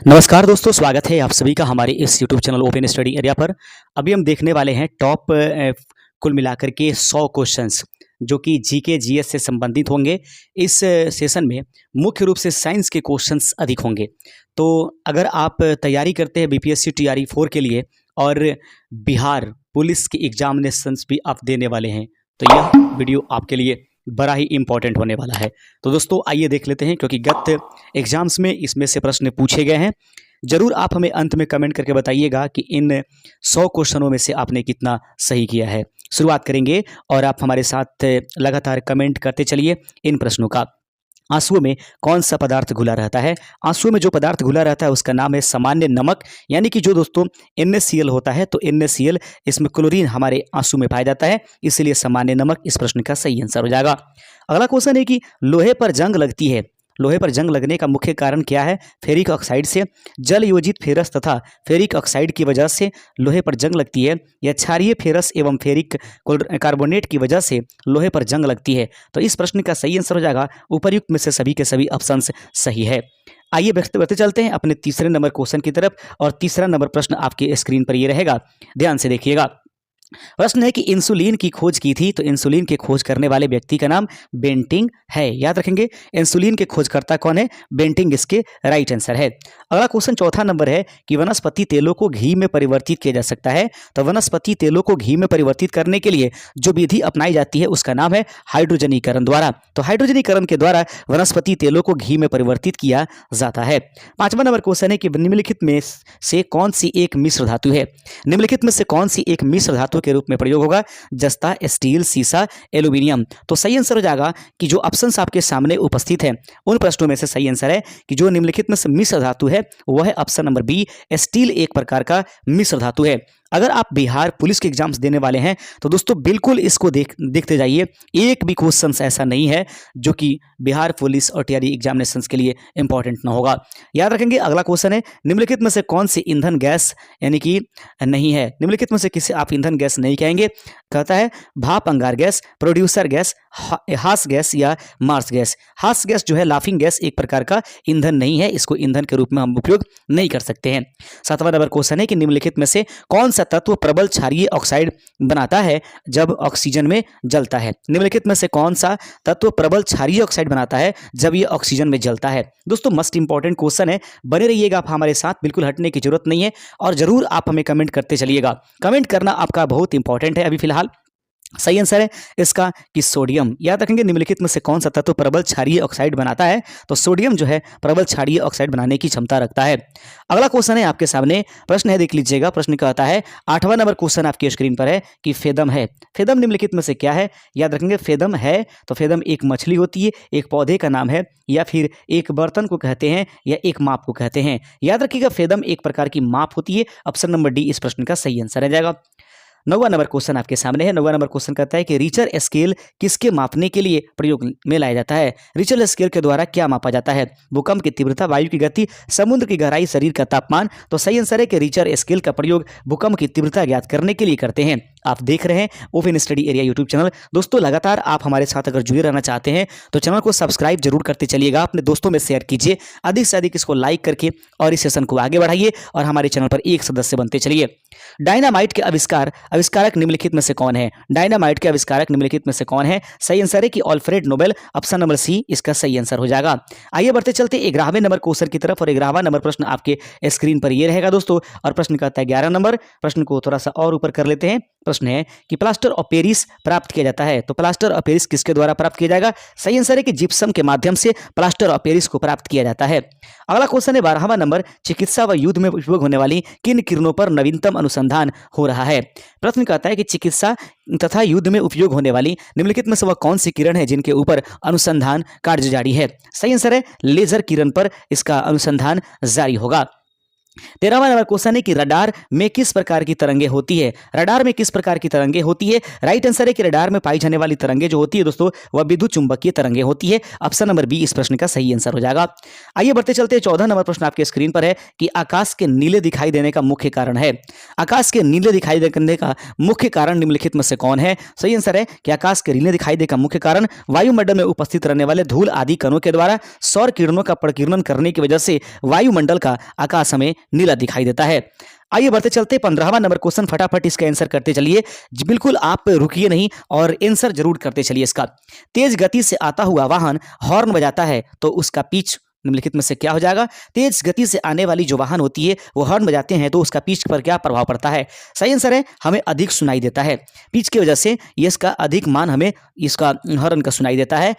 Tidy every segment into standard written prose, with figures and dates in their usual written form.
नमस्कार दोस्तों, स्वागत है आप सभी का हमारे इस YouTube channel open study area पर। अभी हम देखने वाले हैं टॉप कुल मिलाकर के 100 क्वेश्चंस जो कि जीके जीएस से संबंधित होंगे। इस सेशन में मुख्य रूप से साइंस के क्वेश्चंस अधिक होंगे। तो अगर आप तैयारी करते हैं बीपीएससी टीआरई 4 के लिए और बिहार पुलिस के एग्जामिनेशंस भी आप देने वाले हैं तो यह वीडियो आपके लिए बड़ा ही इम्पोर्टेंट होने वाला है। तो दोस्तों आइए देख लेते हैं, क्योंकि गत एग्जाम्स में इसमें से प्रश्न पूछे गए हैं। ज़रूर आप हमें अंत में कमेंट करके बताइएगा कि इन 100 क्वेश्चनों में से आपने कितना सही किया है। शुरुआत करेंगे और आप हमारे साथ लगातार कमेंट करते चलिए इन प्रश्नों का। आंसुओं में कौन सा पदार्थ घुला रहता है? आंसुओं में जो पदार्थ घुला रहता है उसका नाम है सामान्य नमक, यानी कि जो दोस्तों NaCl होता है। तो NaCl, इसमें क्लोरीन हमारे आंसू में पाया जाता है, इसलिए सामान्य नमक इस प्रश्न का सही आंसर हो जाएगा। अगला क्वेश्चन है कि लोहे पर जंग लगती है। लोहे पर जंग लगने का मुख्य कारण क्या है? फेरिक ऑक्साइड से, जल योजित फेरस तथा फेरिक ऑक्साइड की वजह से लोहे पर जंग लगती है, या क्षारीय फेरस एवं फेरिक कार्बोनेट की वजह से लोहे पर जंग लगती है। तो इस प्रश्न का सही आंसर हो जाएगा उपर्युक्त में से सभी के सभी ऑप्शन सही है। आइए बढ़ते चलते हैं अपने तीसरे नंबर क्वेश्चन की तरफ, और तीसरा नंबर प्रश्न आपके स्क्रीन पर ये रहेगा, ध्यान से देखिएगा। प्रश्न है कि इंसुलिन की खोज की थी, तो इंसुलिन के खोज करने वाले व्यक्ति का नाम बेंटिंग है। याद रखेंगे, इंसुलिन के खोजकर्ता कौन है? बेंटिंग इसके राइट आंसर है। अगला क्वेश्चन चौथा नंबर है कि वनस्पति तेलों को घी में परिवर्तित किया जा सकता है। तो वनस्पति तेलों को घी में परिवर्तित करने के लिए जो विधि अपनाई जाती है उसका नाम है हाइड्रोजनीकरण द्वारा। तो हाइड्रोजनीकरण के द्वारा वनस्पति तेलों को घी में परिवर्तित किया जाता है। पांचवा नंबर क्वेश्चन है कि निम्नलिखित में से कौन सी एक मिश्र धातु है? निम्नलिखित में से कौन सी एक मिश्र धातु के रूप में प्रयोग होगा? जस्ता, स्टील, सीसा, एल्यूमिनियम। तो सही आंसर हो जाएगा कि जो ऑप्शंस आपके सामने उपस्थित हैं उन प्रश्नों में से सही आंसर है कि जो निम्नलिखित में से मिश्र धातु है वह है ऑप्शन नंबर बी, स्टील एक प्रकार का मिश्र धातु है। अगर आप बिहार पुलिस के एग्जाम्स देने वाले हैं तो दोस्तों बिल्कुल इसको देखते जाइए। एक भी क्वेश्चन ऐसा नहीं है जो कि बिहार पुलिस और टीआरई एग्जामिनेशंस के लिए इंपॉर्टेंट ना होगा। याद रखेंगे। अगला क्वेश्चन है, निम्नलिखित में से कौन सी ईंधन गैस यानी कि नहीं है? निम्नलिखित में से किसे आप ईंधन गैस नहीं कहेंगे? कहता है भाप अंगार गैस, प्रोड्यूसर गैस, हास गैस या मार्स गैस। हास गैस जो है, लाफिंग गैस, एक प्रकार का ईंधन नहीं है, इसको ईंधन के रूप में हम उपयोग नहीं कर सकते हैं। सातवां नंबर क्वेश्चन है कि निम्नलिखित में से कौन सा तत्व प्रबल क्षारीय ऑक्साइड बनाता है जब ऑक्सीजन में जलता है? निम्नलिखित में से कौन सा तत्व प्रबल क्षारीय ऑक्साइड बनाता है जब ये ऑक्सीजन में जलता है? दोस्तों मस्ट इंपॉर्टेंट क्वेश्चन है, बने रहिएगा आप हमारे साथ, बिल्कुल हटने की जरूरत नहीं है, और जरूर आप हमें कमेंट करते चलिएगा। कमेंट करना आपका बहुत इंपॉर्टेंट है। अभी फिलहाल सही आंसर है इसका कि सोडियम। याद रखेंगे, निम्नलिखित में से कौन सा तत्व प्रबल क्षारीय ऑक्साइड बनाता है? तो सोडियम जो है प्रबल क्षारीय ऑक्साइड बनाने की क्षमता रखता है। अगला क्वेश्चन है आपके सामने, प्रश्न है, देख लीजिएगा। प्रश्न कहता है, आठवां नंबर क्वेश्चन आपके स्क्रीन पर है कि फेदम है। फेदम निम्नलिखित में से क्या है? याद रखेंगे, फेदम है तो फेदम एक मछली होती है, एक पौधे का नाम है, या फिर एक बर्तन को कहते हैं, या एक माप को कहते हैं। याद रखिएगा, फेदम एक प्रकार की माप होती है। ऑप्शन नंबर डी इस प्रश्न का सही आंसर रह जाएगा। नौवां नंबर क्वेश्चन आपके सामने है। नौवां नंबर क्वेश्चन कहता है कि रिचर स्केल किसके मापने के लिए प्रयोग में लाया जाता है? रिचर स्केल के द्वारा क्या मापा जाता है? भूकंप की तीव्रता, वायु की गति, समुद्र की गहराई, शरीर का तापमान। तो सही आंसर है कि रिचर स्केल का प्रयोग भूकंप की तीव्रता ज्ञात करने के लिए करते हैं। आप देख रहे हैं open study area YouTube channel. दोस्तों लगातार आप हमारे साथ अगर जुड़े रहना चाहते हैं तो चैनल को सब्सक्राइब जरूर करते चलिएगा, अपने दोस्तों में शेयर कीजिए, अधिक से अधिक इसको लाइक करके और इस सेशन को आगे बढ़ाइए और हमारे चैनल पर एक सदस्य बनते चलिए। डायनामाइट के आविष्कारक निम्नलिखित में से कौन है? डायनामाइट के आविष्कारक निम्नलिखित में से कौन है? सही आंसर है कि Alfred Nobel. Option number C इसका सही आंसर हो जाएगा। आइए बढ़ते चलते 11वें नंबर क्वेश्चन की तरफ, और 11वां नंबर प्रश्न आपके स्क्रीन पर ये रहेगा दोस्तों। और प्रश्न कहता है 11 नंबर, प्रश्न को थोड़ा सा और ऊपर कर लेते हैं। प्रश्न है कि प्लास्टर ऑफ पेरिस प्राप्त किया जाता है। तो प्लास्टर ऑफ पेरिस किसके द्वारा प्राप्त किया जाएगा? सही आंसर है कि जिप्सम के माध्यम से प्लास्टर ऑफ पेरिस को प्राप्त किया जाता है। अगला क्वेश्चन है 12वां नंबर, चिकित्सा व युद्ध में उपयोग होने वाली किन किरणों पर नवीनतम अनुसंधान हो रहा है? प्रश्न कहता है कि चिकित्सा तथा युद्ध में उपयोग होने वाली निम्नलिखित में से वह कौन सी किरण है जिनके ऊपर अनुसंधान कार्य जारी है? सही आंसर है लेजर किरण पर इसका अनुसंधान जारी होगा। 13वां नंबर क्वेश्चन है कि रडार में किस प्रकार की तरंगे होती है। रडार में किस प्रकार की तरंगे होती है। राइट आंसर है कि रडार में पाई जाने वाली तरंगे जो होती है दोस्तों वह विद्युत चुंबकीय तरंगे होती है। ऑप्शन नंबर बी इस प्रश्न का सही आंसर हो जाएगा। आइए बढ़ते चलते हैं। 14 नंबर प्रश्न आपके स्क्रीन पर है कि आकाश के नीले दिखाई देने का मुख्य कारण है। आकाश के नीले दिखाई देने का मुख्य कारण निम्नलिखित में से कौन है। सही आंसर है कि आकाश के नीले दिखाई देने का मुख्य कारण वायुमंडल में उपस्थित रहने वाले धूल आदि कणों के द्वारा सौर किरणों का प्रकीर्णन करने की वजह से वायुमंडल का आकाश हमें नीला दिखाई देता है। आइए बढ़ते चलते 15वां नंबर क्वेश्चन, फटाफट इसका आंसर करते चलिए बिल्कुल आप रुकिए नहीं और आंसर जरूर करते चलिए इसका। तेज गति से आता हुआ वाहन हॉर्न बजाता है तो उसका पिच निम्नलिखित में से क्या हो जाएगा। तेज गति से आने वाली जो वाहन होती है वो हॉर्न बजाते हैं तो उसका पिच पर क्या प्रभाव पड़ता है। सही आंसर है हमें अधिक सुनाई देता है। पिच की वजह से ये इसका अधिक मान हमें इसका हॉर्न का सुनाई देता है।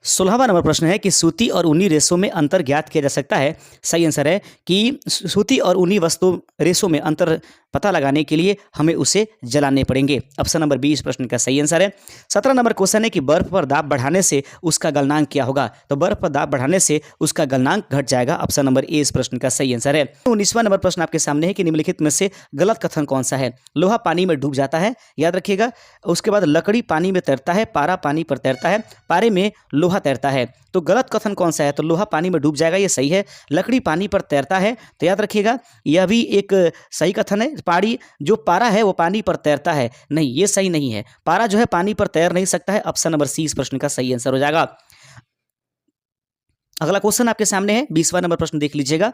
16वां नंबर प्रश्न है कि सूती और ऊनी रेशों में अंतर ज्ञात किया जा सकता है। सही आंसर है कि सूती और ऊनी वस्तु रेशों में अंतर पता लगाने के लिए हमें उसे जलाने पड़ेंगे। ऑप्शन नंबर बी इस प्रश्न का सही आंसर है। 17 नंबर क्वेश्चन है कि बर्फ पर दाब बढ़ाने से उसका गलनांक क्या होगा। तो बर्फ पर दाब बढ़ाने से उसका गलनांक घट जाएगा। ऑप्शन नंबर ए इस प्रश्न का सही आंसर है। 19वां नंबर प्रश्न आपके सामने है कि निम्नलिखित में से गलत कथन कौन सा है। लोहा पानी में डूब जाता है, याद रखिएगा। उसके बाद लकड़ी पानी में तैरता है, पारा पानी पर तैरता है, पारे में लोहा तैरता है। तो गलत कथन कौन सा है। तो लोहा पानी में डूब जाएगा, ये सही है। लकड़ी पानी पर तैरता है तो याद रखिएगा यह भी एक सही कथन है। पाड़ी जो पारा है वो पानी पर तैरता है, नहीं ये सही नहीं है। पारा जो है पानी पर तैर नहीं सकता है। ऑप्शन नंबर सी इस प्रश्न का सही आंसर हो जाएगा। अगला क्वेश्चन आपके सामने है 20वां नंबर प्रश्न देख लीजिएगा।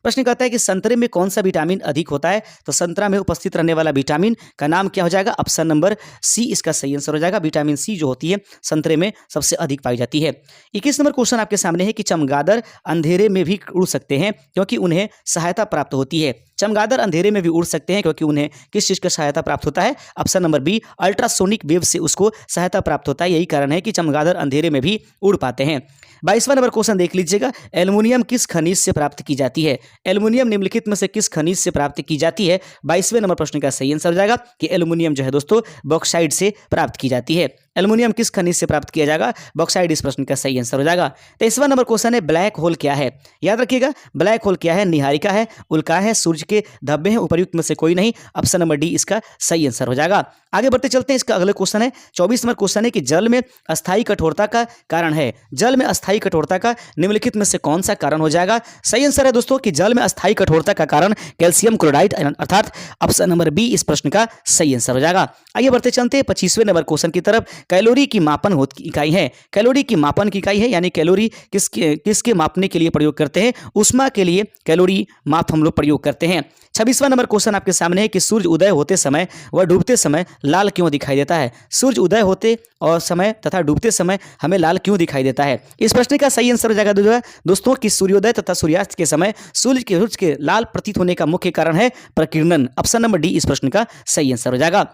प्रश्न कहता है कि संतरे में कौन सा विटामिन अधिक होता है। तो संतरा में उपस्थित रहने वाला विटामिन का नाम क्या हो जाएगा। ऑप्शन नंबर सी इसका सही आंसर हो जाएगा। विटामिन सी जो होती है संतरे में सबसे अधिक पाई जाती है। 21 नंबर क्वेश्चन आपके सामने है कि चमगादड़ अंधेरे में भी उड़ सकते हैं क्योंकि उन्हें सहायता प्राप्त होती है। चमगादड़ अंधेरे में भी उड़ सकते हैं क्योंकि उन्हें किस चीज का सहायता प्राप्त होता है। Option number B ultrasonic wave से उसको सहायता प्राप्त होता है। यही कारण है कि चमगादड़ अंधेरे में भी उड़ पाते हैं। 22वां नंबर क्वेश्चन देख लीजिएगा। एल्युमिनियम किस खनिज से प्राप्त की जाती है। एल्युमिनियम निम्नलिखित में से किस खनिज से प्राप्त की जाती है। 22वें नंबर प्रश्न का सही आंसर हो जाएगा कि एल्युमिनियम जो है दोस्तों बॉक्साइट से प्राप्त की जाती है। एल्युमिनियम किस खनिज से प्राप्त किया जाएगा। बॉक्साइट इस प्रश्न का सही आंसर हो जाएगा। 23वां नंबर क्वेश्चन है ब्लैक होल क्या है। याद रखिएगा ब्लैक होल क्या है। निहारिका है, उल्का है, सूर्य के धब्बे हैं, उपर्युक्त में से कोई नहीं। ऑप्शन नंबर डी इसका सही आंसर हो जाएगा। आगे बढ़ते चलते हैं। इसका अगले क्वेश्चन है 24 नंबर क्वेश्चन है कि जल में अस्थायी कठोरता का कारण है। जल में अस्थायी कठोरता का निम्नलिखित में से कौन सा कारण हो जाएगा। सही आंसर है दोस्तों कि जल में अस्थायी कठोरता का कारण कैल्शियम क्लोराइड अर्थात ऑप्शन नंबर बी इस प्रश्न का सही आंसर हो जाएगा। आइए बढ़ते चलते हैं 25वें नंबर क्वेश्चन की तरफ। कैलोरी की मापन इकाई है। कैलोरी की मापन की इकाई है यानी कैलोरी किसके मापने के लिए प्रयोग करते हैं। ऊष्मा के लिए कैलोरी माप हम लोग प्रयोग करते हैं। 26वां नंबर क्वेश्चन आपके सामने है कि सूर्य उदय होते समय व डूबते समय लाल क्यों दिखाई देता है। सूर्य उदय होते और समय तथा डूबते समय हमें लाल क्यों दिखाई देता है। इस प्रश्न का सही आंसर हो जाएगा दोस्तों कि सूर्योदय तथा सूर्यास्त के समय सूर्य के लाल प्रतीत होने का मुख्य कारण है प्रकीर्णन। ऑप्शन नंबर डी इस प्रश्न का सही आंसर हो जाएगा।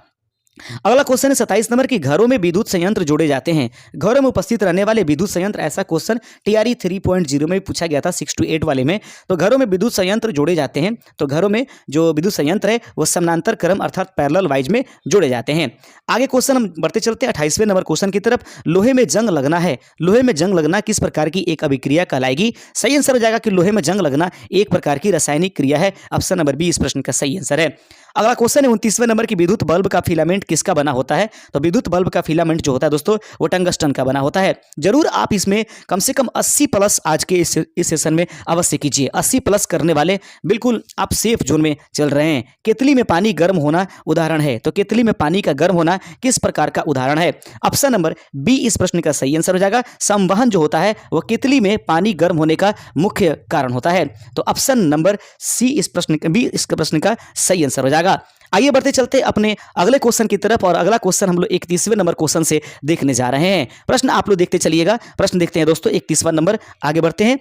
अगला क्वेश्चन है 27 नंबर की घरों में विद्युत संयंत्र जोड़े जाते हैं। घरों में उपस्थित रहने वाले विद्युत संयंत्र, ऐसा क्वेश्चन टीआरई 3.0 में पूछा गया था 6 to 8 वाले में। तो घरों में विद्युत संयंत्र जोड़े जाते हैं। तो घरों में जो विद्युत संयंत्र है वो समानांतर क्रम अर्थात पैरेलल वाइज में जोड़े जाते हैं। आगे क्वेश्चन हम बढ़ते चलते हैं 28वें नंबर क्वेश्चन की तरफ। लोहे में जंग लगना है। लोहे में जंग लगना किस प्रकार की एक अभिक्रिया कहलाएगी। सही आंसर हो जाएगा कि लोहे में जंग लगना एक प्रकार की रासायनिक क्रिया है। ऑप्शन नंबर बी इस प्रश्न का सही आंसर है। अगला क्वेश्चन है 29वें नंबर की विद्युत बल्ब का फिलामेंट किसका बना होता है। तो विद्युत बल्ब का फिलामेंट जो होता है दोस्तों वो टंगस्टन का बना होता है। जरूर आप इसमें कम से कम 80 प्लस आज के इस सेशन में अवश्य कीजिए। 80 प्लस करने वाले बिल्कुल आप सेफ जोन में चल रहे हैं। केतली में पानी गर्म होना उदाहरण है। तो केतली में पानी का गर्म होना किस प्रकार का उदाहरण है। ऑप्शन नंबर बी इस प्रश्न का सही आंसर हो जाएगा। संवहन जो होता है वो केतली में पानी गर्म होने का मुख्य कारण होता है। तो ऑप्शन नंबर सी इस प्रश्न का सही आंसर हो जाएगा। आइए बढ़ते चलते अपने अगले क्वेश्चन की तरफ और अगला क्वेश्चन हम लोग 31वें नंबर क्वेश्चन से देखने जा रहे हैं। प्रश्न आप लोग देखते चलिएगा। प्रश्न देखते हैं दोस्तों 31वां नंबर। आगे बढ़ते हैं।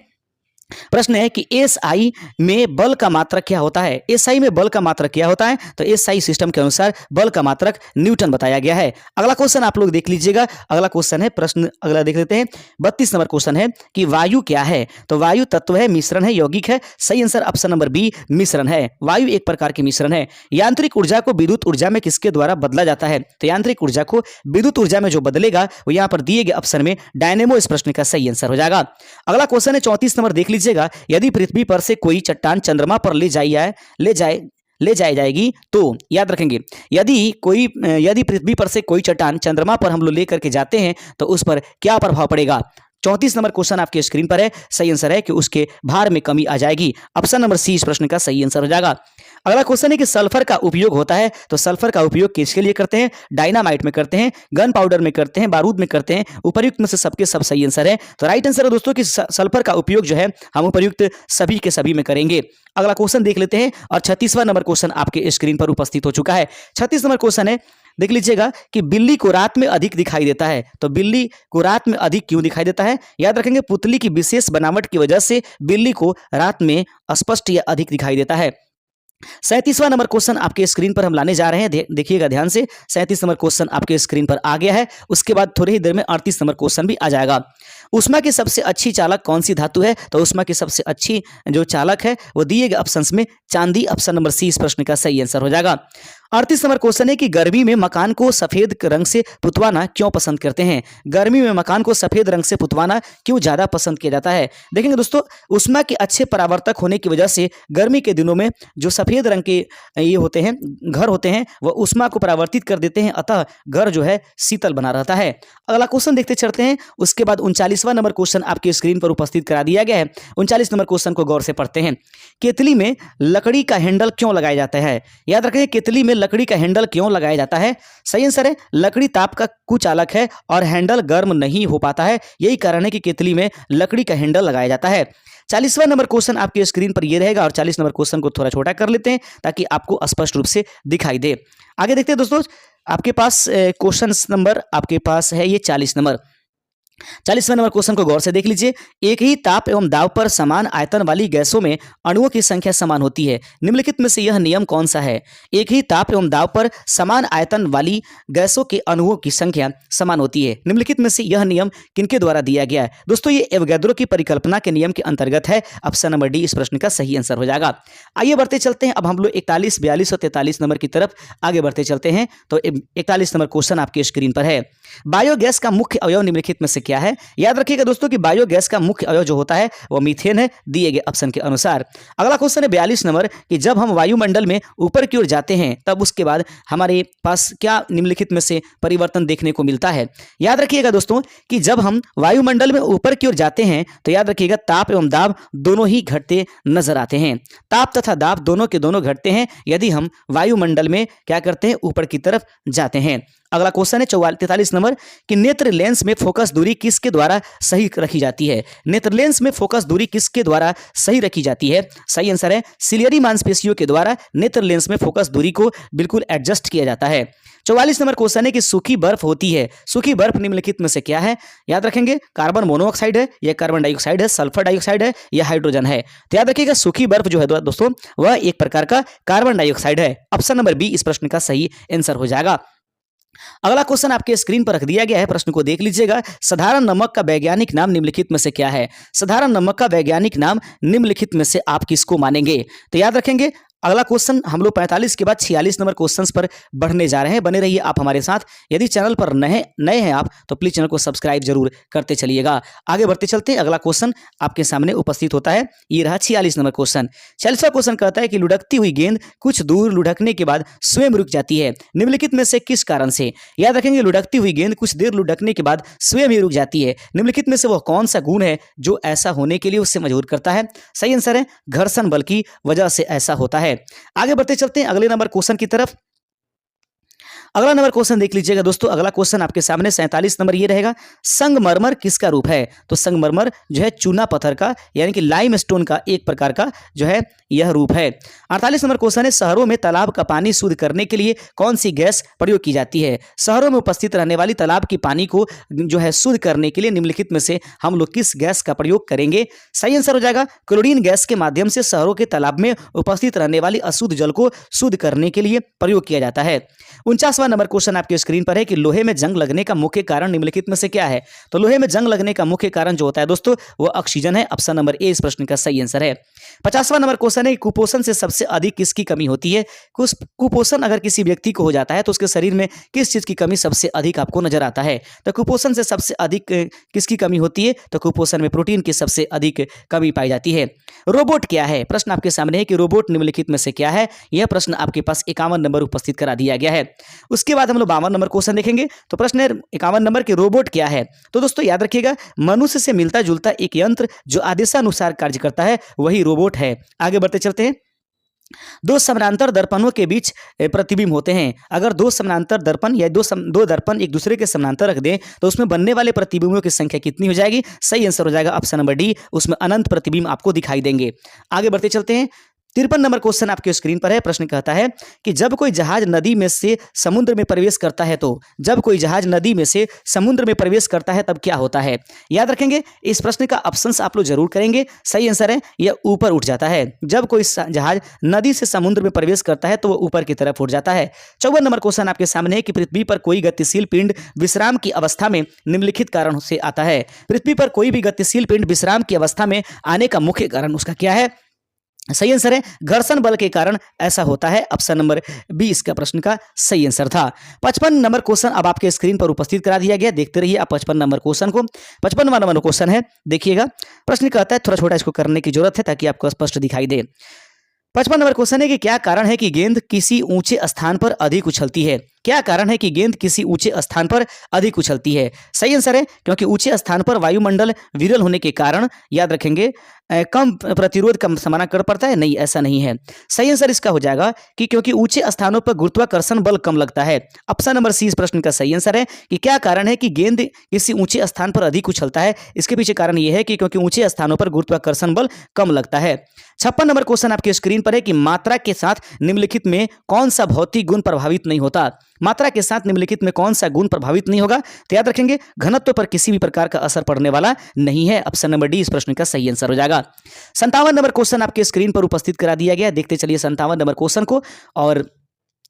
प्रश्न है कि एसआई में बल का मात्रक क्या होता है। एसआई में बल का मात्रक क्या होता है। तो एसआई सिस्टम के अनुसार बल का मात्रक न्यूटन बताया गया है। अगला क्वेश्चन आप लोग देख लीजिएगा। अगला क्वेश्चन है प्रश्न अगला देख लेते हैं 32 नंबर क्वेश्चन है कि वायु क्या है। तो वायु तत्व है, मिश्रण है, यौगिक है। सही आंसर ऑप्शन नंबर बी मिश्रण है। वायु एक प्रकार की मिश्रण है। यांत्रिक ऊर्जा को विद्युत ऊर्जा में किसके द्वारा बदला जाता है। तो यांत्रिक ऊर्जा को विद्युत ऊर्जा में जो बदलेगा वो यहाँ पर दिए गए ऑप्शन में डायनेमो इस प्रश्न का सही आंसर हो जाएगा। अगला क्वेश्चन है 34 नंबर देख लीजिएगा, यदि पृथ्वी पर से कोई चट्टान चंद्रमा पर ले जाएगी तो याद रखेंगे, यदि पृथ्वी पर से कोई चट्टान चंद्रमा पर हम लोग लेकर के जाते हैं तो उस पर क्या प्रभाव पड़ेगा। 34 नंबर क्वेश्चन आपके स्क्रीन पर है। सही आंसर है कि उसके भार में कमी आ जाएगी। ऑप्शन नंबर सी इस प्रश्न का सही आंसर हो जाएगा। अगला क्वेश्चन है कि सल्फर का उपयोग होता है, तो सल्फर का उपयोग किसके लिए करते हैं। डायनामाइट में करते हैं, गन पाउडर में करते हैं, बारूद में करते हैं। उपर्युक्त में से सबके सब सही आंसर है। तो राइट आंसर है दोस्तों कि सल्फर का उपयोग जो है हम उपर्युक्त सभी के सभी में करेंगे। अगला क्वेश्चन देख लेते हैं और 36वां नंबर क्वेश्चन आपके स्क्रीन पर उपस्थित हो चुका है। 36 नंबर क्वेश्चन है, देख लीजिएगा कि बिल्ली को रात में अधिक दिखाई देता है, तो बिल्ली को रात में अधिक क्यों दिखाई देता है। याद रखेंगे, पुतली की विशेष बनावट की वजह से बिल्ली को रात में स्पष्ट या अधिक दिखाई देता है। 37वां नंबर क्वेश्चन आपके स्क्रीन पर हम लाने जा रहे हैं, देखिएगा ध्यान से। 37 नंबर क्वेश्चन आपके स्क्रीन पर आ गया है। उसके बाद थोड़ी ही देर में 38 नंबर क्वेश्चन भी आ जाएगा। उष्मा की सबसे अच्छी चालक कौन सी धातु है, तो उष्मा की सबसे अच्छी जो चालक है वो दिए गए ऑप्शंस में चांदी, ऑप्शन नंबर सी इस प्रश्न का सही आंसर हो जाएगा। 38 नंबर क्वेश्चन है कि गर्मी में मकान को सफेद रंग से पुतवाना क्यों पसंद करते हैं। गर्मी में मकान को सफेद रंग से पुतवाना क्यों ज्यादा पसंद किया जाता है। देखेंगे दोस्तों, उष्मा के अच्छे परावर्तक होने की वजह से गर्मी के दिनों में जो सफेद रंग के ये होते हैं घर होते हैं वह उष्मा को परावर्तित कर देते हैं, अतः घर जो है शीतल बना रहता है। अगला क्वेश्चन देखते चलते हैं। उसके बाद 39वां नंबर क्वेश्चन आपके स्क्रीन पर उपस्थित करा दिया गया है। 39 नंबर क्वेश्चन को गौर से पढ़ते हैं। केतली में लकड़ी का हैंडल क्यों लगाया जाता है। याद रखें, केतली में लकड़ी का हैंडल क्यों लगाया जाता है। सही आंसर है, लकड़ी ताप का कुचालक है और हैंडल गर्म नहीं हो पाता है, यही कारण है कि केतली में लकड़ी का हैंडल लगाया जाता है। 40वां नंबर क्वेश्चन आपके स्क्रीन पर ये रहेगा और 40 नंबर क्वेश्चन को थोड़ा छोटा कर लेते हैं ताकि आपको स्पष्ट रूप से दिखाई दे। आगे देखते हैं दोस्तों, आपके पास क्वेश्चन नंबर आपके पास है ये 40 नंबर। 40वां नंबर क्वेश्चन को गौर से देख लीजिए। एक ही ताप एवं दाब पर समान आयतन वाली गैसों में अणुओं की संख्या समान होती है, निम्नलिखित में से यह नियम कौन सा है। एक ही ताप एवं दाब पर समान आयतन वाली गैसों के अणुओं की संख्या समान होती है, निम्नलिखित में से यह नियम किनके द्वारा दिया गया है। दोस्तों, ये एवोगैड्रो की परिकल्पना के नियम के अंतर्गत है। ऑप्शन नंबर डी इस प्रश्न का सही आंसर हो जाएगा। आइए बढ़ते चलते हैं। अब हम लोग 41, 42 और 43 नंबर की तरफ आगे बढ़ते चलते हैं। तो 41 नंबर क्वेश्चन आपके स्क्रीन पर है। बायोगैस का मुख्य अवयव निम्नलिखित में से क्या है। याद रखिएगा दोस्तों कि बायोगैस का मुख्य अवयव जो होता है वो मीथेन है, दिए गए ऑप्शन के अनुसार। अगला क्वेश्चन है 42 नंबर कि जब हम वायुमंडल में ऊपर की ओर जाते हैं तब उसके बाद हमारे पास क्या निम्नलिखित में से परिवर्तन देखने को मिलता है। याद रखिएगा दोस्तों कि जब हम वायुमंडल में ऊपर की ओर जाते हैं तो याद रखिएगा ताप एवं दाब दोनों ही घटते नजर आते हैं। ताप तथा दाब दोनों के दोनों घटते हैं यदि हम वायुमंडल में क्या करते हैं, ऊपर की तरफ जाते हैं। अगला क्वेश्चन है 43 नंबर कि नेत्र लेंस में फोकस दूरी किसके द्वारा सही रखी जाती है। नेत्र लेंस में फोकस दूरी किसके द्वारा सही रखी जाती है। सही आंसर है, सिलियरी मांसपेशियों के द्वारा नेत्र लेंस में फोकस दूरी को बिल्कुल एडजस्ट किया जाता है। 44 नंबर क्वेश्चन है कि सूखी बर्फ होती है, सूखी बर्फ निम्नलिखित में से क्या है। याद रखेंगे, कार्बन मोनोऑक्साइड है या कार्बन डाइऑक्साइड है, सल्फर डाइऑक्साइड है या हाइड्रोजन है। तो याद रखिएगा सूखी बर्फ जो है दोस्तों वह एक प्रकार का कार्बन डाइऑक्साइड है। ऑप्शन नंबर बी इस प्रश्न का सही आंसर हो जाएगा। अगला क्वेश्चन आपके स्क्रीन पर रख दिया गया है, प्रश्न को देख लीजिएगा। साधारण नमक का वैज्ञानिक नाम निम्नलिखित में से क्या है। साधारण नमक का वैज्ञानिक नाम निम्नलिखित में से आप किसको मानेंगे। तो याद रखेंगे, अगला क्वेश्चन हम लोग 45 के बाद 46 नंबर क्वेश्चंस पर बढ़ने जा रहे हैं। बने रहिए आप हमारे साथ। यदि चैनल पर नए हैं आप तो प्लीज चैनल को सब्सक्राइब जरूर करते चलिएगा। आगे बढ़ते चलते हैं। अगला क्वेश्चन आपके सामने उपस्थित होता है, ये रहा 46 नंबर क्वेश्चन। 46वां क्वेश्चन कहता है कि लुढ़कती हुई गेंद कुछ दूर लुढ़कने के बाद स्वयं रुक जाती है, निम्नलिखित में से किस कारण से। याद रखेंगे, लुढ़कती हुई गेंद कुछ देर लुढ़कने के बाद स्वयं ही रुक जाती है, निम्नलिखित में से वह कौन सा गुण है जो ऐसा होने के लिए उससे मजबूर करता है। सही आंसर है, घर्षण बल की वजह से ऐसा होता है। आगे बढ़ते चलते हैं अगले नंबर क्वेश्चन की तरफ। अगला नंबर क्वेश्चन देख लीजिएगा दोस्तों। अगला क्वेश्चन आपके सामने 47 नंबर ये रहेगा, संगमरमर किसका रूप है। तो संगमरमर जो है चूना पत्थर का यानी कि लाइमस्टोन का एक प्रकार का जो है यह रूप है। 48 नंबर क्वेश्चन है, शहरों में तालाब का पानी शुद्ध करने के लिए कौन सी गैस प्रयोग की जाती है। शहरों में उपस्थित रहने वाली तालाब की पानी को जो है शुद्ध करने के लिए निम्नलिखित में से हम लोग किस गैस का प्रयोग करेंगे। सही आंसर हो जाएगा, क्लोरीन गैस के माध्यम से शहरों के तालाब में उपस्थित रहने वाली अशुद्ध जल को शुद्ध करने के लिए प्रयोग किया जाता है। 50वां नंबर क्वेश्चन आपके स्क्रीन पर है कि लोहे में जंग लगने का मुख्य कारण निम्नलिखित में से क्या है। तो लोहे में जंग लगने का मुख्य कारण जो होता है दोस्तों वो ऑक्सीजन है। ऑप्शन नंबर ए इस प्रश्न का सही आंसर है। 50वां नंबर क्वेश्चन है कि कुपोषण से सबसे अधिक किसकी कमी होती है। कुपोषण अगर किसी व्यक्ति को हो जाता है तो उसके शरीर में किस चीज की कमी सबसे अधिक आपको नजर आता है। तो कुपोषण से सबसे अधिक किसकी कमी होती है। तो कुपोषण में प्रोटीन की सबसे अधिक कमी पाई जाती है। रोबोट क्या है। प्रश्न आपके सामने है कि रोबोट निम्नलिखित में से क्या है। यह प्रश्न आपके पास 51 नंबर उपस्थित करा दिया गया है। उसके बाद हम लोग 52 नंबर क्वेश्चन देखेंगे। तो प्रश्न है 51 नंबर के रोबोट क्या है। तो दोस्तों याद रखिएगा मनुष्य से मिलता जुलता एक यंत्र जो आदेशानुसार कार्य करता है वही रोबोट है। आगे बढ़ते चलते हैं। दो समानांतर दर्पणों के बीच प्रतिबिंब होते हैं। अगर दो समानांतर दर्पण या दो दर्पण एक दूसरे के समानांतर रख दें तो उसमें बनने वाले प्रतिबिंबों की संख्या कितनी हो जाएगी। सही आंसर हो जाएगा ऑप्शन नंबर डी, उसमें अनंत प्रतिबिंब आपको दिखाई देंगे। आगे बढ़ते चलते हैं। 53 नंबर क्वेश्चन आपके स्क्रीन पर है। प्रश्न कहता है कि जब कोई जहाज नदी में से समुद्र में प्रवेश करता है तो जब कोई जहाज नदी में से समुद्र में प्रवेश करता है तब क्या होता है। याद रखेंगे इस प्रश्न का ऑप्शंस आप लोग जरूर करेंगे। सही आंसर है यह ऊपर उठ जाता है। जब कोई जहाज नदी से समुद्र में प्रवेश करता है तो वह ऊपर की तरफ उठ जाता है। 54 नंबर क्वेश्चन आपके सामने है कि पृथ्वी पर कोई गतिशील पिंड विश्राम की अवस्था में निम्नलिखित कारण से आता है। पृथ्वी पर कोई भी गतिशील पिंड विश्राम की अवस्था में आने का मुख्य कारण उसका क्या है। सही आंसर है घर्षण बल के कारण ऐसा होता है। ऑप्शन नंबर बी इसका प्रश्न का सही आंसर था। 55 नंबर क्वेश्चन अब आपके स्क्रीन पर उपस्थित करा दिया गया। देखते रहिए आप 55 नंबर क्वेश्चन को। 55वां नंबर क्वेश्चन है, देखिएगा प्रश्न कहता है, थोड़ा छोटा इसको करने की जरूरत है ताकि आपको स्पष्ट दिखाई दे। 55 नंबर क्वेश्चन है कि क्या कारण है कि गेंद किसी ऊंचे स्थान पर अधिक उछलती है। क्या कारण है कि गेंद किसी ऊंचे स्थान पर अधिक उछलती है। सही आंसर है क्योंकि ऊंचे स्थान पर वायुमंडल विरल होने के कारण। याद रखेंगे कम प्रतिरोध का सामना कर पड़ता है। नहीं, ऐसा नहीं है। सही आंसर इसका हो जाएगा कि क्योंकि ऊंचे स्थानों पर गुरुत्वाकर्षण बल कम लगता है। ऑप्शन नंबर सी इस प्रश्न का सही आंसर है कि क्या कारण है कि गेंद किसी ऊंचे स्थान पर अधिक उछलता है। इसके पीछे कारण यह है कि क्योंकि ऊंचे स्थानों पर गुरुत्वाकर्षण बल कम लगता है। 56 नंबर क्वेश्चन आपके स्क्रीन पर है कि मात्रा के साथ निम्नलिखित में कौन सा भौतिक गुण प्रभावित नहीं होता। मात्रा के साथ निम्नलिखित में कौन सा गुण प्रभावित नहीं होगा। तो याद रखेंगे घनत्व पर किसी भी प्रकार का असर पड़ने वाला नहीं है। ऑप्शन नंबर डी इस प्रश्न का सही आंसर हो जाएगा। 57 नंबर क्वेश्चन आपके स्क्रीन पर उपस्थित करा दिया गया। देखते चलिए 57 नंबर क्वेश्चन को। और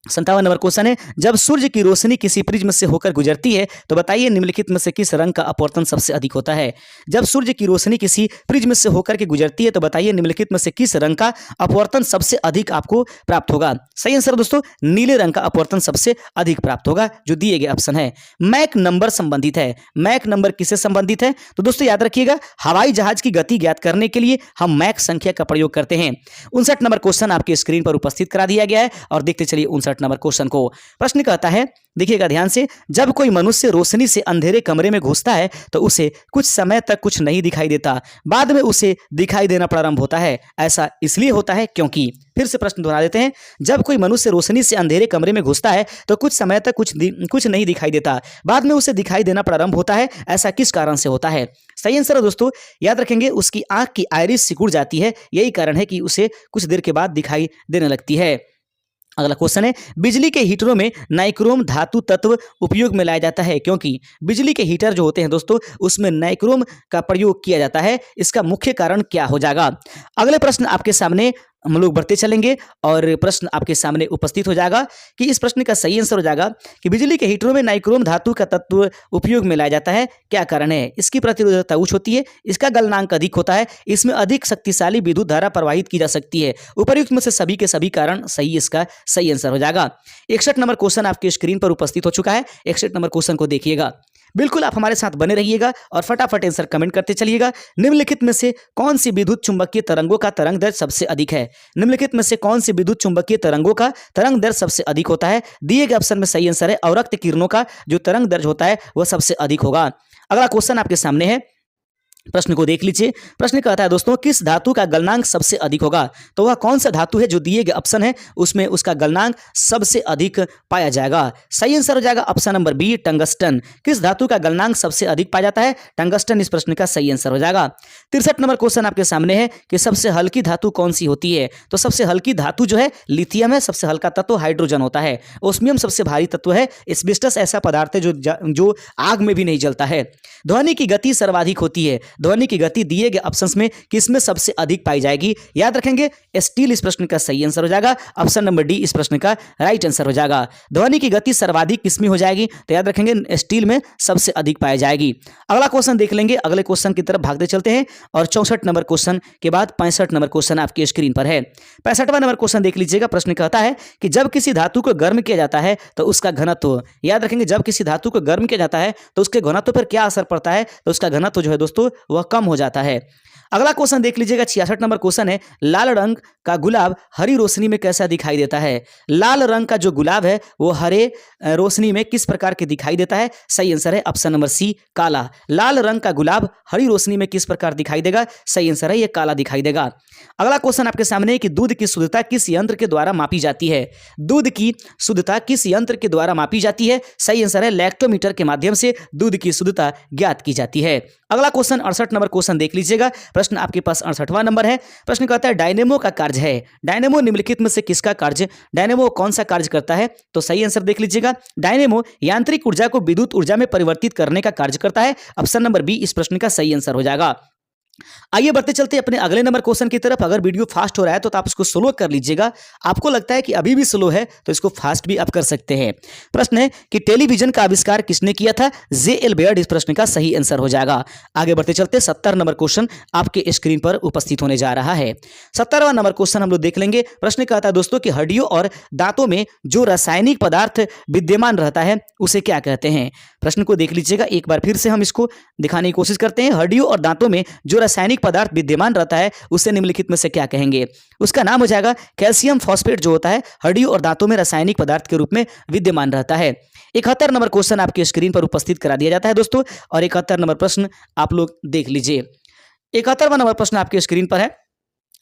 57 नंबर क्वेश्चन है, जब सूर्य की रोशनी किसी प्रिज्म से होकर गुजरती है तो बताइए निम्नलिखित में से किस रंग का अपवर्तन सबसे अधिक होता है। जब सूर्य की रोशनी किसी प्रिज्म से होकर के गुजरती है तो बताइए निम्नलिखित में से किस रंग का अपवर्तन सबसे अधिक आपको प्राप्त होगा। सही आंसर दोस्तों नीले रंग का अपवर्तन सबसे अधिक प्राप्त होगा जो दिए गए ऑप्शन है। मैक नंबर संबंधित है। मैक नंबर किससे संबंधित है। तो दोस्तों याद रखिएगा हवाई जहाज की गति ज्ञात करने के लिए हम मैक संख्या का प्रयोग करते हैं। 59 नंबर क्वेश्चन आपके स्क्रीन पर उपस्थित करा दिया गया है और देखते चलिए 59 नंबर क्वेश्चन को। प्रश्न कहता है, देखिएगा ध्यान से, जब कोई मनुष्य रोशनी से अंधेरे कमरे में घुसता है तो उसे कुछ समय तक कुछ नहीं दिखाई देता, बाद में उसे दिखाई देना प्रारंभ होता है। ऐसा इसलिए होता है क्योंकि, फिर से प्रश्न दोहरा देते हैं, जब कोई मनुष्य रोशनी से अंधेरे कमरे में घुसता है तो कुछ समय तक कुछ नहीं दिखाई देता, बाद में उसे दिखाई देना प्रारंभ होता है। ऐसा किस कारण से होता है। सही आंसर है दोस्तों याद रखेंगे उसकी आंख की आइरिस सिकुड़ जाती है, यही कारण है कि उसे कुछ देर के बाद दिखाई देने लगती है। अगला क्वेश्चन है, बिजली के हीटरों में नाइक्रोम धातु तत्व उपयोग में लाया जाता है क्योंकि बिजली के हीटर जो होते हैं दोस्तों उसमें नाइक्रोम का प्रयोग किया जाता है। इसका मुख्य कारण क्या हो जाएगा। अगले प्रश्न आपके सामने हम लोग बढ़ते चलेंगे और प्रश्न आपके सामने उपस्थित हो जाएगा कि इस प्रश्न का सही आंसर हो जाएगा कि बिजली के हीटरों में नाइक्रोम धातु का तत्व उपयोग में लाया जाता है। क्या कारण है। इसकी प्रतिरोधकता उच्च होती है, इसका गलनांक अधिक होता है, इसमें अधिक शक्तिशाली विद्युत धारा प्रवाहित की जा सकती है। उपर्युक्त में से सभी के सभी कारण सही, इसका सही आंसर हो जाएगा। 61 नंबर क्वेश्चन आपके स्क्रीन पर उपस्थित हो चुका है। 61 नंबर क्वेश्चन को देखिएगा, बिल्कुल आप हमारे साथ बने रहिएगा और फटाफट आंसर कमेंट करते चलिएगा। निम्नलिखित में से कौन सी विद्युत चुंबकीय तरंगों का तरंग दैर्घ्य सबसे अधिक है। निम्नलिखित में से कौन सी विद्युत चुंबकीय तरंगों का तरंग दैर्घ्य सबसे अधिक होता है। दिए गए ऑप्शन में सही आंसर है अवरक्त किरणों का जो तरंग दैर्घ्य होता है वह सबसे अधिक होगा। अगला क्वेश्चन आपके सामने है, प्रश्न को देख लीजिए। प्रश्न कहता है दोस्तों किस धातु का गलनांक सबसे अधिक होगा। तो वह कौन सा धातु है जो दिए गए ऑप्शन है उसमें उसका गलनांक सबसे अधिक पाया जाएगा। सही आंसर हो जाएगा ऑप्शन नंबर बी टंगस्टन। किस धातु का गलनांक सबसे अधिक पाया जाता है। टंगस्टन इस प्रश्न का सही आंसर हो जाएगा। 63 नंबर क्वेश्चन आपके सामने है कि सबसे हल्की धातु कौन सी होती है। तो सबसे हल्की धातु जो है लिथियम है, सबसे हल्का तत्व हाइड्रोजन होता है। ओस्मियम सबसे भारी तत्व है। एस्बेस्टस ऐसा पदार्थ है जो आग में भी नहीं जलता है। ध्वनि की गति सर्वाधिक होती है। ध्वनि की गति दिए गए ऑप्शंस में किसमें सबसे अधिक पाई जाएगी? याद रखेंगे स्टील इस प्रश्न का सही आंसर हो जाएगा। ऑप्शन नंबर डी इस प्रश्न का राइट आंसर हो जाएगा। ध्वनि की गति सर्वाधिक किसमें हो जाएगी? तो याद रखेंगे स्टील में सबसे अधिक पाई जाएगी। अगला क्वेश्चन देख लेंगे, अगले क्वेश्चन की तरफ भागते चलते हैं और 64 नंबर क्वेश्चन के बाद 65 नंबर क्वेश्चन आपकी स्क्रीन पर है। 65वां नंबर क्वेश्चन देख लीजिएगा। प्रश्न कहता है कि जब किसी धातु को गर्म किया जाता है तो उसका घनत्व, याद रखेंगे जब किसी धातु को गर्म किया जाता है तो उसके घनत्व पर क्या असर पड़ता है? तो उसका घनत्व जो है दोस्तों वह कम हो जाता है। अगला क्वेश्चन देख लीजिएगा। 66 नंबर क्वेश्चन है, लाल रंग का गुलाब हरी रोशनी में कैसा दिखाई देता है? लाल रंग का जो गुलाब है वो हरे रोशनी में किस प्रकार के दिखाई देता है? सही आंसर है ऑप्शन नंबर सी काला। लाल रंग का गुलाब हरी रोशनी में किस प्रकार दिखाई देगा? सही आंसर है ये काला दिखाई देगा। अगला क्वेश्चन आपके सामने है कि दूध की शुद्धता किस यंत्र के द्वारा मापी जाती है? दूध की शुद्धता किस यंत्र के द्वारा मापी जाती है? सही आंसर है लैक्टोमीटर के माध्यम से दूध की शुद्धता ज्ञात की जाती है। अगला क्वेश्चन 68 नंबर क्वेश्चन देख लीजिएगा। प्रश्न आपके पास 68वां नंबर है। प्रश्न कहता है डायनेमो का कार्य है। डायनेमो निम्नलिखित में से किसका कार्य, डायनेमो कौन सा कार्य करता है? तो सही आंसर देख लीजिएगा। डायनेमो यांत्रिक ऊर्जा को विद्युत ऊर्जा में परिवर्तित करने का कार्य करता है। ऑप्शन नंबर बी इस प्रश्न का सही आंसर हो जाएगा। आइए बढ़ते चलते अपने अगले नंबर क्वेश्चन की तरफ। अगर वीडियो फास्ट हो रहा है तो आप इसको स्लो कर लीजिएगा। आपको लगता है कि अभी भी स्लो है तो इसको फास्ट भी आप कर सकते हैं। प्रश्न है कि टेलीविजन का आविष्कार किसने किया था? जे.एल. बेयर्ड इस प्रश्न का सही आंसर हो जाएगा। आगे बढ़ते चलते 70 नंबर क्वेश्चन आपके स्क्रीन पर उपस्थित होने जा रहा है। 70वां नंबर क्वेश्चन हम लोग देख लेंगे। प्रश्न कहता है दोस्तों कि हड्डियों और दांतों में जो रासायनिक पदार्थ विद्यमान रहता है उसे क्या कहते हैं? प्रश्न को देख लीजिएगा, एक बार फिर से हम इसको दिखाने की कोशिश करते हैं। हड्डियों और दांतों में जो रासायनिक पदार्थ विद्यमान रहता है उसे निम्नलिखित में से क्या कहेंगे? उसका नाम हो जाएगा कैल्शियम फॉस्फेट, जो होता है हड्डियों और दांतों में रासायनिक पदार्थ के रूप में विद्यमान रहता है। 71 नंबर क्वेश्चन आपकी स्क्रीन पर उपस्थित करा दिया जाता है दोस्तों, और 71 नंबर प्रश्न आप लोग देख लीजिए। 71वां नंबर प्रश्न आपकी स्क्रीन पर है,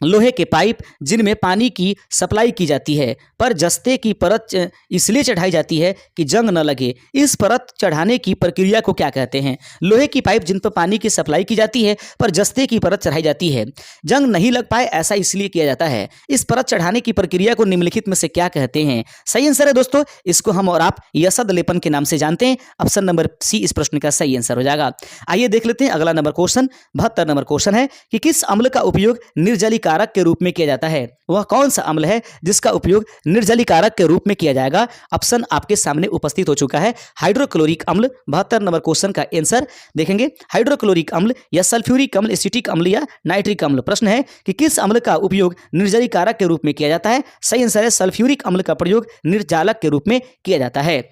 लोहे के पाइप जिनमें पानी की सप्लाई की जाती है पर जस्ते की परत इसलिए चढ़ाई जाती है कि जंग न लगे, इस परत चढ़ाने की प्रक्रिया को क्या कहते हैं? लोहे की पाइप जिन पर पानी की सप्लाई की जाती है पर जस्ते की परत चढ़ाई जाती है, जंग नहीं लग पाए ऐसा इसलिए किया जाता है। इस परत चढ़ाने की प्रक्रिया को निम्नलिखित में से क्या कहते हैं? सही आंसर है दोस्तों, इसको हम और आप यसद लेपन के नाम से जानते हैं। ऑप्शन नंबर सी इस प्रश्न का सही आंसर हो जाएगा। आइए देख लेते हैं अगला नंबर क्वेश्चन। 72 नंबर क्वेश्चन है कि किस अम्ल का उपयोग निर्जलीकरण कारक के रूप में किया जाता है? वह कौन सा अम्ल है जिसका उपयोग निर्जलीकारक के रूप में किया जाएगा? ऑप्शन आपके सामने उपस्थित हो चुका है, हाइड्रोक्लोरिक अम्ल। 72 नंबर क्वेश्चन का आंसर देखेंगे, हाइड्रोक्लोरिक अम्ल या सल्फ्यूरिक अम्ल, एसिटिक अम्ल या नाइट्रिक अम्ल। प्रश्न है कि किस अम्ल का उपयोग निर्जलीकारक के रूप में किया जाता है? सही आंसर है सल्फ्यूरिक अम्ल का प्रयोग निर्जालक के रूप में किया जाता है।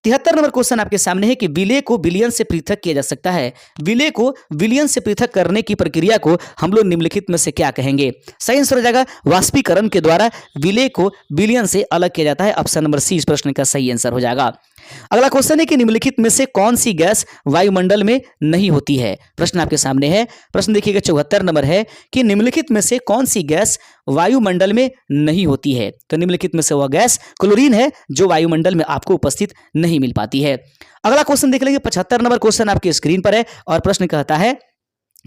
73 नंबर क्वेश्चन आपके सामने है कि विलेय को विलयन से पृथक किया जा सकता है। विलेय को विलयन से पृथक करने की प्रक्रिया को हम लोग निम्नलिखित में से क्या कहेंगे? सही आंसर हो जाएगा वाष्पीकरण के द्वारा विलेय को विलयन से अलग किया जाता है। ऑप्शन नंबर सी इस प्रश्न का सही आंसर हो जाएगा। अगला क्वेश्चन है कि निम्नलिखित में से कौन सी गैस वायुमंडल में नहीं होती है? प्रश्न आपके सामने है। प्रश्न देखिएगा 74 नंबर है कि निम्नलिखित में से कौन सी गैस वायुमंडल में नहीं होती है? तो निम्नलिखित में से वह गैस क्लोरीन है जो वायुमंडल में आपको उपस्थित नहीं मिल पाती है। अगला क्वेश्चन देख लेंगे। 75 नंबर क्वेश्चन आपकी स्क्रीन पर है और प्रश्न कहता है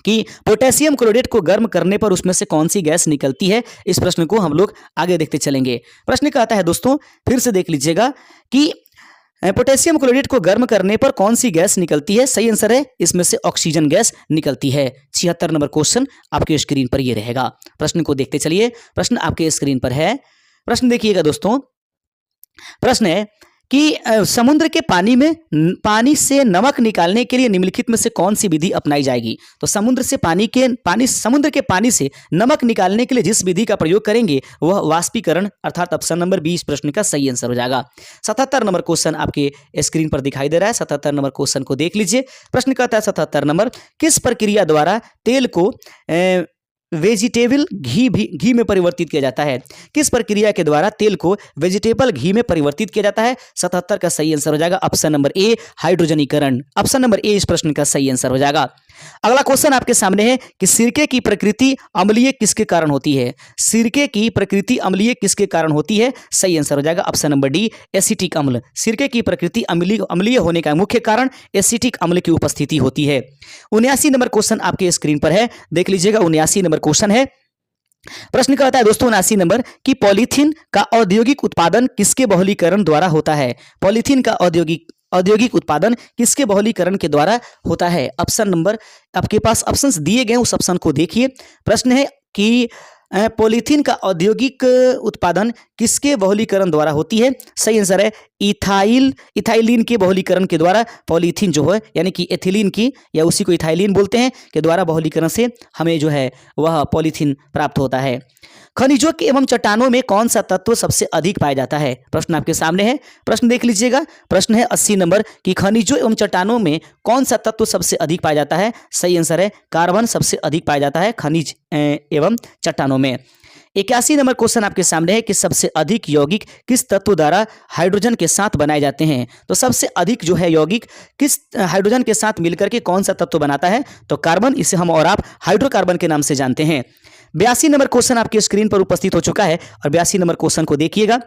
कि पोटेशियम क्लोरेट को गर्म करने पर उसमें से कौन सी गैस निकलती है? इस प्रश्न को हम लोग आगे देखते चलेंगे। प्रश्न कहता है दोस्तों, फिर से देख लीजिएगा कि पोटेशियम क्लोरेट को गर्म करने पर कौन सी गैस निकलती है? सही आंसर है इसमें से ऑक्सीजन गैस निकलती है। 76 नंबर क्वेश्चन आपके स्क्रीन पर ये रहेगा। प्रश्न को देखते चलिए। प्रश्न आपके स्क्रीन पर है। प्रश्न देखिएगा दोस्तों, प्रश्न है कि समुद्र के पानी से नमक निकालने के लिए निम्नलिखित में से कौन सी विधि अपनाई जाएगी? तो समुद्र के पानी से नमक निकालने के लिए जिस विधि का प्रयोग करेंगे वह वाष्पीकरण, अर्थात ऑप्शन नंबर 20 प्रश्न का सही आंसर हो जाएगा। 77 नंबर क्वेश्चन आपके स्क्रीन पर दिखाई दे रहा है। 77 नंबर क्वेश्चन को देख लीजिए। प्रश्न कहता है 77 नंबर, किस प्रक्रिया द्वारा तेल को वेजिटेबल घी में परिवर्तित किया जाता है? किस प्रक्रिया के द्वारा तेल को वेजिटेबल घी में परिवर्तित किया जाता है? 77 का सही आंसर हो जाएगा ऑप्शन नंबर ए हाइड्रोजनीकरण। ऑप्शन नंबर ए इस प्रश्न का सही आंसर हो जाएगा। अगला क्वेश्चन आपके सामने है कि सिरके की प्रकृति अम्लीय किसके कारण होती है? सिरके की प्रकृति अम्लीय किसके कारण होती है? सही आंसर हो जाएगा ऑप्शन नंबर डी एसिटिक अम्ल। सिरके की प्रकृति अम्लीय होने का मुख्य कारण एसिटिक अम्ल की उपस्थिति होती है। 79 नंबर क्वेश्चन आपके स्क्रीन पर है, देख लीजिएगा। 79 नंबर क्वेश्चन है। प्रश्न कहता है दोस्तों 79 नंबर कि पॉलीथीन का औद्योगिक उत्पादन किसके बहुलीकरण द्वारा होता है? पॉलीथीन का औद्योगिक औद्योगिक उत्पादन किसके बहुलीकरण के द्वारा होता है? ऑप्शन नंबर आपके पास ऑप्शंस दिए गए, उस ऑप्शन को देखिए। प्रश्न है कि पॉलीथीन का औद्योगिक उत्पादन किसके बहुलीकरण द्वारा होती है? सही आंसर है इथाइलिन के बहुलीकरण के द्वारा पॉलीथीन जो है यानी कि एथिलीन की या उसी को इथाइलिन बोलते हैं के द्वारा बहुलीकरण से हमें जो है वह पॉलीथीन प्राप्त होता है। खनिजों के एवं चट्टानों में कौन सा तत्व सबसे अधिक पाया जाता है? प्रश्न आपके सामने है, प्रश्न देख लीजिएगा। प्रश्न है 80 नंबर कि खनिजों एवं चट्टानों में कौन सा तत्व सबसे अधिक पाया जाता है? सही आंसर है कार्बन सबसे अधिक पाया जाता है खनिज एवं चट्टानों में। 81 नंबर क्वेश्चन आपके सामने है कि सबसे अधिक यौगिक किस तत्व द्वारा हाइड्रोजन के साथ बनाए जाते हैं? तो सबसे अधिक जो है यौगिक किस हाइड्रोजन के साथ मिलकर के कौन सा तत्व बनाता है? तो कार्बन, इसे हम और आप हाइड्रोकार्बन के नाम से जानते हैं। 82 नंबर क्वेश्चन आपकी स्क्रीन पर उपस्थित हो चुका है और 82 नंबर क्वेश्चन को देखिएगा।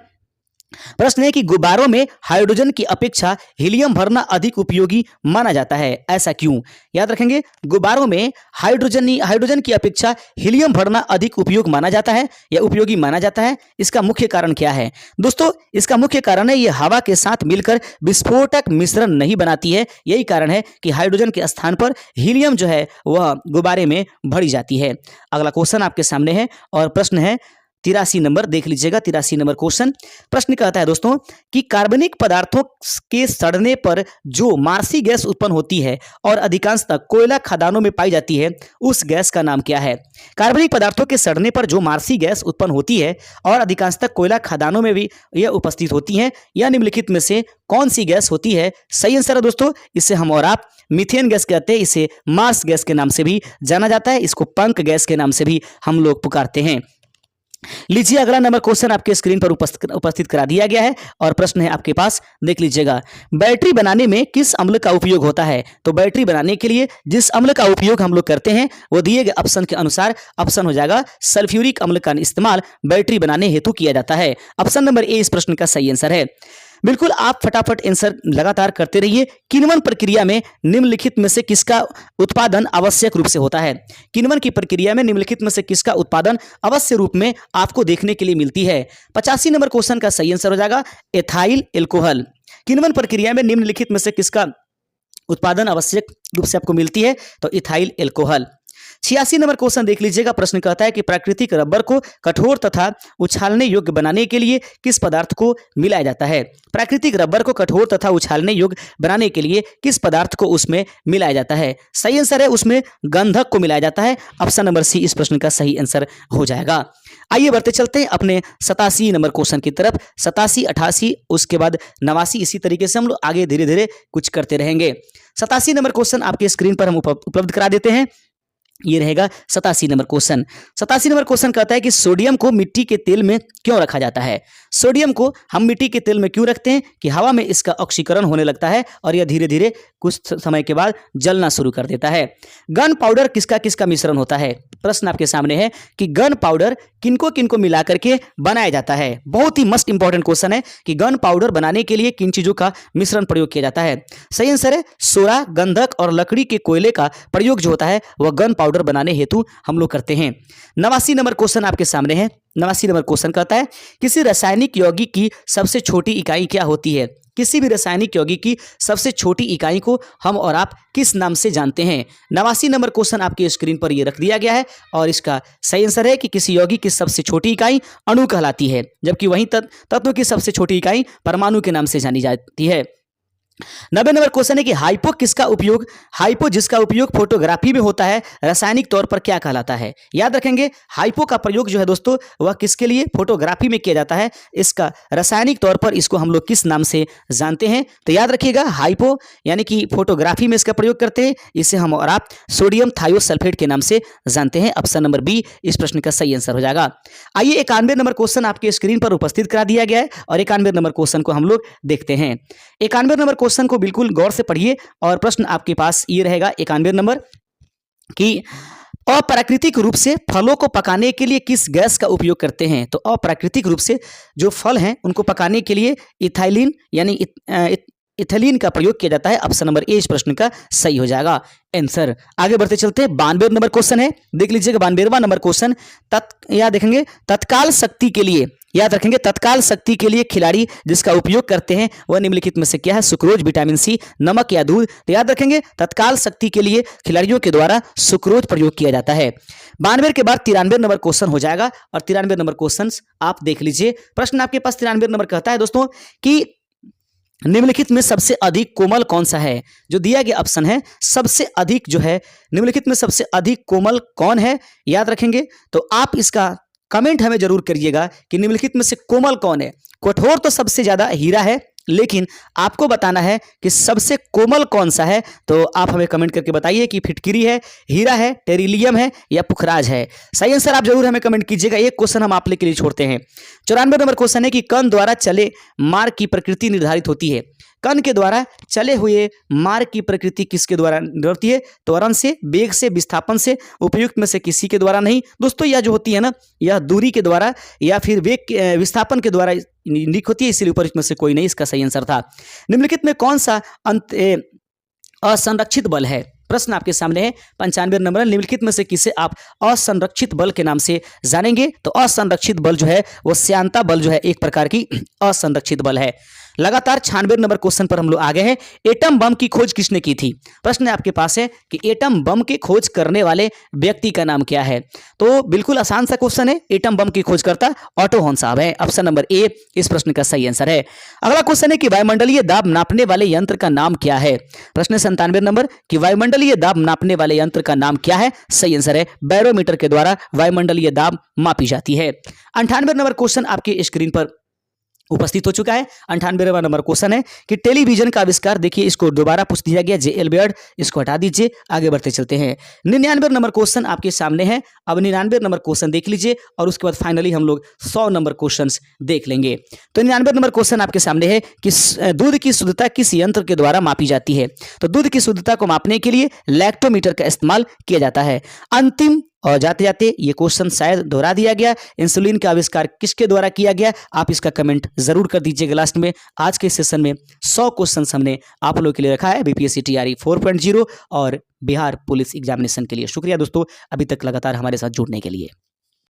प्रश्न है कि गुब्बारों में हाइड्रोजन की अपेक्षा हीलियम भरना अधिक उपयोगी माना जाता है, ऐसा क्यों? याद रखेंगे, गुब्बारों में हाइड्रोजन की अपेक्षा हीलियम भरना अधिक उपयोग माना जाता है या उपयोगी माना जाता है। इसका मुख्य कारण क्या है? दोस्तों, इसका मुख्य कारण है ये हवा के साथ मिलकर विस्फोटक मिश्रण नहीं बनाती है। यही कारण है कि हाइड्रोजन के स्थान पर हीलियम जो है वह गुब्बारे में भरी जाती है। अगला क्वेश्चन आपके सामने है और प्रश्न है 83 नंबर, देख लीजिएगा 83 नंबर क्वेश्चन। प्रश्न कहता है दोस्तों कि कार्बनिक पदार्थों के सड़ने पर जो मार्सी गैस उत्पन्न होती है और अधिकांशतः कोयला खदानों में पाई जाती है, उस गैस का नाम क्या है? कार्बनिक पदार्थों के सड़ने पर जो मार्सी गैस उत्पन्न होती है और अधिकांशतः कोयला खदानों में भी यह उपस्थित होती है, यह निम्नलिखित में से कौन सी गैस होती है? सही आंसर है दोस्तों, इसे हम और आप मीथेन गैस कहते हैं। इसे मार्स गैस के नाम से भी जाना जाता है, इसको पंख गैस के नाम से भी हम लोग पुकारते हैं। लीजिए अगला नंबर क्वेश्चन आपके स्क्रीन पर उपस्थित करा दिया गया है और प्रश्न है आपके पास, देख लीजिएगा। बैटरी बनाने में किस अम्ल का उपयोग होता है? तो बैटरी बनाने के लिए जिस अम्ल का उपयोग हम लोग करते हैं वो दिए गए ऑप्शन के अनुसार ऑप्शन हो जाएगा सल्फ्यूरिक अम्ल का इस्तेमाल बैटरी बनाने हेतु किया जाता है। ऑप्शन नंबर ए इस प्रश्न का सही आंसर है। बिल्कुल, आप फटाफट आंसर लगातार करते रहिए। किण्वन प्रक्रिया में निम्नलिखित में से किसका उत्पादन आवश्यक रूप से होता है? किण्वन की प्रक्रिया में निम्नलिखित में से किसका उत्पादन अवश्य रूप में आपको देखने के लिए मिलती है? 85 नंबर क्वेश्चन का सही आंसर हो जाएगा एथाइल एल्कोहल। किण्वन प्रक्रिया में निम्नलिखित में से किसका उत्पादन आवश्यक रूप से आपको मिलती है? तो इथाइल एल्कोहल। 86 नंबर क्वेश्चन देख लीजिएगा। प्रश्न कहता है कि प्राकृतिक रबर को कठोर तथा उछालने योग्य बनाने के लिए किस पदार्थ को मिलाया जाता है? प्राकृतिक रबर को कठोर तथा उछालने योग्य बनाने के लिए किस पदार्थ को उसमें मिलाया जाता है? सही आंसर है उसमें गंधक को मिलाया जाता है। ऑप्शन नंबर सी इस प्रश्न का सही आंसर हो जाएगा। आइए बढ़ते चलते हैं अपने 87 नंबर क्वेश्चन की तरफ। 87, 88, उसके बाद 89, इसी तरीके से हम लोग आगे धीरे धीरे कुछ करते रहेंगे। 87 नंबर क्वेश्चन आपके स्क्रीन पर हम उपलब्ध करा देते हैं। ये रहेगा 87 नंबर क्वेश्चन। 87 नंबर क्वेश्चन कहता है कि सोडियम को मिट्टी के तेल में क्यों रखा जाता है? सोडियम को हम मिट्टी के तेल में क्यों रखते हैं कि हवा में इसका ऑक्सीकरण होने लगता है और यह धीरे धीरे कुछ समय के बाद जलना शुरू कर देता है। गन पाउडर किसका किसका मिश्रण होता है? प्रश्न आपके सामने है कि गन पाउडर किनको किनको मिला करके बनाया जाता है? बहुत ही मस्ट इंपॉर्टेंट क्वेश्चन है कि गन पाउडर बनाने के लिए किन चीजों का मिश्रण प्रयोग किया जाता है? सही आंसर है सोरा, गंधक और लकड़ी के कोयले का प्रयोग जो होता है वह गन पाउडर बनाने हेतु हम लोग करते हैं। 89 नंबर क्वेश्चन आपके सामने है। 89 नंबर क्वेश्चन कहता है किसी रासायनिक यौगिक की सबसे छोटी इकाई क्या होती है? किसी भी रासायनिक यौगिक की सबसे छोटी इकाई को हम और आप किस नाम से जानते हैं? 89 नंबर क्वेश्चन आपके स्क्रीन पर ये रख दिया गया है और इसका सही आंसर है कि किसी यौगिक की सबसे छोटी इकाई अणु कहलाती है, जबकि वहीं तत्व की सबसे छोटी इकाई परमाणु के नाम से जानी जाती है। 90 नंबर क्वेश्चन है कि हाइपो जिसका उपयोग फोटोग्राफी में होता है रासायनिक तौर पर क्या कहलाता है? याद रखेंगे हाइपो का प्रयोग जो है दोस्तों वह किसके लिए? फोटोग्राफी में किया जाता है। इसका रासायनिक तौर पर इसको हम लोग किस नाम से जानते हैं? तो याद रखिएगा हाइपो यानी कि फोटोग्राफी में इसका प्रयोग करते हैं। इसे हम और आप सोडियम थायोसल्फेट के नाम से जानते हैं। ऑप्शन नंबर बी इस प्रश्न का सही आंसर हो जाएगा। आइए 91 नंबर क्वेश्चन आपके स्क्रीन पर उपस्थित करा दिया गया है और 91 नंबर क्वेश्चन को हम लोग देखते हैं। 91 नंबर क्वेश्चन को बिल्कुल गौर से पढ़िए और प्रश्न आपके पास ये रहेगा 91 नंबर कि अप्राकृतिक रूप से फलों को पकाने के लिए किस गैस का उपयोग करते हैं? तो अप्राकृतिक रूप से जो फल हैं उनको पकाने के लिए इथाइलिन यानी इथिलीन का प्रयोग किया जाता है। ऑप्शन नंबर ए इस प्रश्न का सही हो जाएगा आंसर। आगे बढ़ते चलते हैं, 92 नंबर क्वेश्चन है, देख लीजिएगा 92वां नंबर क्वेश्चन। याद देखेंगे तत्काल शक्ति के लिए, याद रखेंगे तत्काल शक्ति के लिए खिलाड़ी जिसका उपयोग करते हैं वह निम्नलिखित में से क्या है? सुक्रोज, विटामिन सी, नमक या दूध। तो याद रखेंगे तत्काल शक्ति के लिए खिलाड़ियों के द्वारा सुक्रोज प्रयोग किया जाता है। 92 के बाद 93 नंबर क्वेश्चन हो जाएगा और 93 नंबर क्वेश्चन आप देख लीजिए। प्रश्न आपके पास 93 नंबर कहता है दोस्तों कि निम्नलिखित में सबसे अधिक कोमल कौन सा है? जो दिया गया ऑप्शन है सबसे अधिक जो है निम्नलिखित में सबसे अधिक कोमल कौन है, याद रखेंगे। तो आप इसका कमेंट हमें जरूर करिएगा कि निम्नलिखित में से कोमल कौन है। कठोर तो सबसे ज्यादा हीरा है, लेकिन आपको बताना है कि सबसे कोमल कौन सा है। तो आप हमें कमेंट करके बताइए कि फिटकिरी है, हीरा है, टेरिलियम है या पुखराज है। सही आंसर आप जरूर हमें कमेंट कीजिएगा। एक क्वेश्चन हम आप लोग के लिए छोड़ते हैं। 94 नंबर क्वेश्चन है कि कण द्वारा चले मार्ग की प्रकृति निर्धारित होती है। कण के द्वारा चले हुए मार्ग की प्रकृति किसके द्वारा निर्धारित होती है? त्वरण से, वेग से, विस्थापन से, उपयुक्त में से किसी के द्वारा नहीं। दोस्तों यह जो होती है ना, यह दूरी के द्वारा या फिर वेग विस्थापन के द्वारा लिख होती है, इसलिए ऊपर में से कोई नहीं इसका सही आंसर था। निम्नलिखित में कौन सा असंरक्षित बल है? प्रश्न आपके सामने है 95 नंबर। निम्नलिखित में से किसे आप असंरक्षित बल के नाम से जानेंगे? तो असंरक्षित बल जो है वो श्यानता बल जो है एक प्रकार की असंरक्षित बल है। लगातार 96 नंबर क्वेश्चन पर हम लोग आगे हैं। एटम बम की खोज किसने की थी? प्रश्न आपके पास है कि एटम बम की खोज करने वाले व्यक्ति का नाम क्या है? तो बिल्कुल आसान सा क्वेश्चन है। एटम बम की खोजकर्ता ऑटो हॉर्न साहब है। ऑप्शन नंबर ए इस प्रश्न का सही आंसर है। अगला क्वेश्चन है कि वायुमंडलीय दाब नापने वाले यंत्र का नाम क्या है? प्रश्न 97 नंबर कि वायुमंडलीय दाब नापने वाले यंत्र का नाम क्या है? सही आंसर है बैरोमीटर के द्वारा वायुमंडलीय दाब मापी जाती है। 98 नंबर क्वेश्चन आपके स्क्रीन पर उपस्थित हो चुका है। 98वां नंबर क्वेश्चन है कि टेलीविजन का आविष्कार, देखिए इसको दोबारा पूछ दिया गया, जे.एल. बेयर्ड, इसको हटा दीजिए। आगे बढ़ते चलते हैं। 99 नंबर क्वेश्चन आपके सामने है। अब 99 नंबर क्वेश्चन देख लीजिए और उसके बाद फाइनली हम लोग 100 नंबर क्वेश्चन देख लेंगे। तो 99 नंबर क्वेश्चन आपके सामने है कि दूध की शुद्धता किस यंत्र के द्वारा मापी जाती है? तो दूध की शुद्धता को मापने के लिए लैक्टोमीटर का इस्तेमाल किया जाता है। अंतिम और जाते जाते ये क्वेश्चन शायद दोहरा दिया गया, इंसुलिन का आविष्कार किसके द्वारा किया गया? आप इसका कमेंट जरूर कर दीजिएगा लास्ट में। आज के सेशन में 100 क्वेश्चन हमने आप लोगों के लिए रखा है बीपीएससी टीआरई 4.0 और बिहार पुलिस एग्जामिनेशन के लिए। शुक्रिया दोस्तों अभी तक लगातार हमारे साथ जुड़ने के लिए।